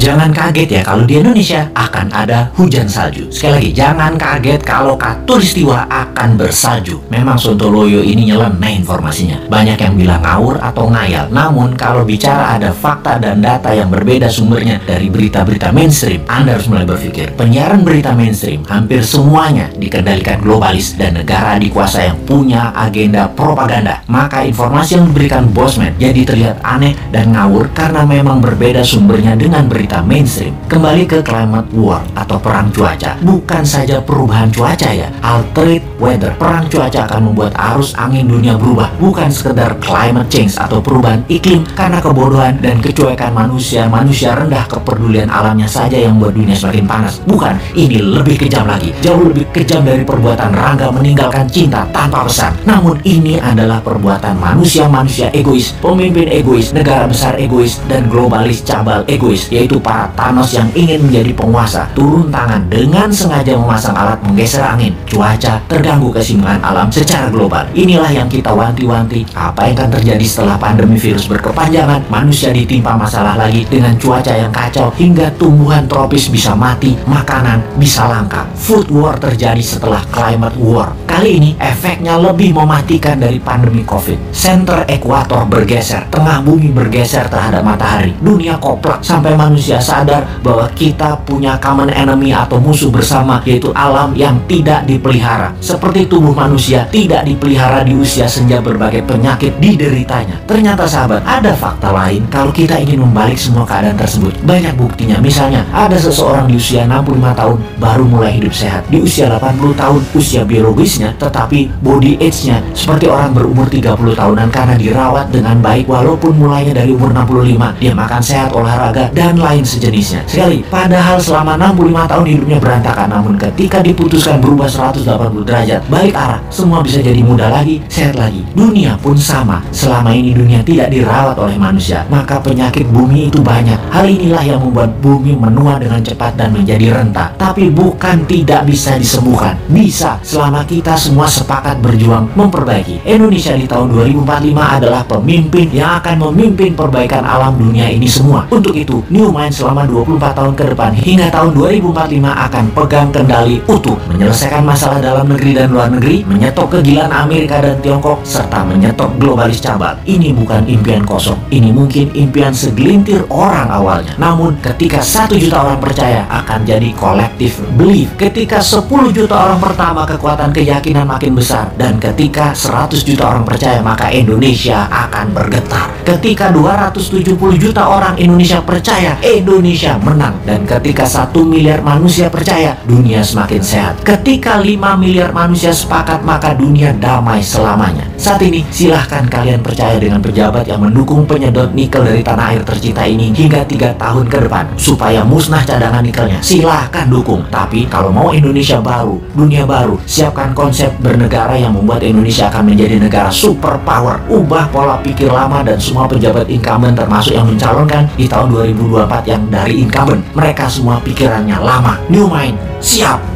Jangan kaget ya kalau di Indonesia akan ada hujan salju. Sekali lagi, jangan kaget kalau Katulistiwa akan bersalju. Memang Sontoloyo ini nyeleneh informasinya. Banyak yang bilang ngawur atau ngayal. Namun kalau bicara ada fakta dan data yang berbeda sumbernya dari berita-berita mainstream, Anda harus mulai berpikir. Penyiaran berita mainstream hampir semuanya dikendalikan globalis dan negara dikuasai yang punya agenda propaganda. Maka informasi yang diberikan Bosman jadi terlihat aneh dan ngawur karena memang berbeda sumbernya dengan berita mainstream. Kembali ke climate war atau perang cuaca. Bukan saja perubahan cuaca ya, altered weather. Perang cuaca akan membuat arus angin dunia berubah. Bukan sekedar climate change atau perubahan iklim karena kebodohan dan kecuekan manusia rendah kepedulian alamnya saja yang membuat dunia semakin panas. Bukan, ini lebih kejam lagi. Jauh lebih kejam dari perbuatan Rangga meninggalkan cinta tanpa pesan. Namun ini adalah perbuatan manusia-manusia egois, pemimpin egois, negara besar egois, dan globalis cabal egois, yaitu para Thanos yang ingin menjadi penguasa, turun tangan dengan sengaja memasang alat menggeser angin, cuaca, terganggu keseimbangan alam secara global. Inilah yang kita wanti-wanti apa yang akan terjadi setelah pandemi virus berkepanjangan, manusia ditimpa masalah lagi dengan cuaca yang kacau hingga tumbuhan tropis bisa mati, makanan bisa langka. Food war terjadi setelah climate war. Kali ini efeknya lebih mematikan dari pandemi COVID. Center ekuator bergeser, tengah bumi bergeser terhadap matahari. Dunia koplak sampai manusia sadar bahwa kita punya common enemy atau musuh bersama, yaitu alam yang tidak dipelihara. Seperti tubuh manusia tidak dipelihara di usia senja, berbagai penyakit dideritanya. Ternyata sahabat, ada fakta lain kalau kita ingin membalik semua keadaan tersebut. Banyak buktinya. Misalnya, ada seseorang di usia 65 tahun baru mulai hidup sehat. Di usia 80 tahun usia biologisnya, tetapi body age-nya seperti orang berumur 30 tahunan karena dirawat dengan baik walaupun mulainya dari umur 65. Dia makan sehat, olahraga, dan lain sejenisnya. Sekali, padahal selama 65 tahun hidupnya berantakan, namun ketika diputuskan berubah 180 derajat balik arah, semua bisa jadi muda lagi, sehat lagi. Dunia pun sama. Selama ini dunia tidak dirawat oleh manusia, maka penyakit bumi itu banyak. Hal inilah yang membuat bumi menua dengan cepat dan menjadi renta. Tapi bukan tidak bisa disembuhkan. Bisa, selama kita semua sepakat berjuang memperbaiki. Indonesia di tahun 2045 adalah pemimpin yang akan memimpin perbaikan alam dunia ini semua. Untuk itu, New Mind selama 24 tahun ke depan hingga tahun 2045 akan pegang kendali utuh, menyelesaikan masalah dalam negeri dan luar negeri, menyetop kegilaan Amerika dan Tiongkok, serta menyetop globalis cabal. Ini bukan impian kosong. Ini mungkin impian segelintir orang awalnya. Namun ketika 1 juta orang percaya, akan jadi collective belief. Ketika 10 juta orang pertama, kekuatan keyakinan makin besar. Dan ketika 100 juta orang percaya, maka Indonesia akan bergetar. Ketika 270 juta orang Indonesia percaya, Indonesia menang. Dan ketika 1 miliar manusia percaya, dunia semakin sehat. Ketika 5 miliar manusia sepakat, maka dunia damai selamanya. Saat ini, silahkan kalian percaya dengan pejabat yang mendukung penyedot nikel dari tanah air tercinta ini hingga 3 tahun ke depan, supaya musnah cadangan nikelnya. Silahkan dukung. Tapi kalau mau Indonesia baru, dunia baru, siapkan konsep bernegara yang membuat Indonesia akan menjadi negara superpower. Ubah pola pikir lama dan semua pejabat incumbent, termasuk yang mencalonkan di tahun 2024 yang dari incumbent. Mereka semua pikirannya lama. New Mind, siap!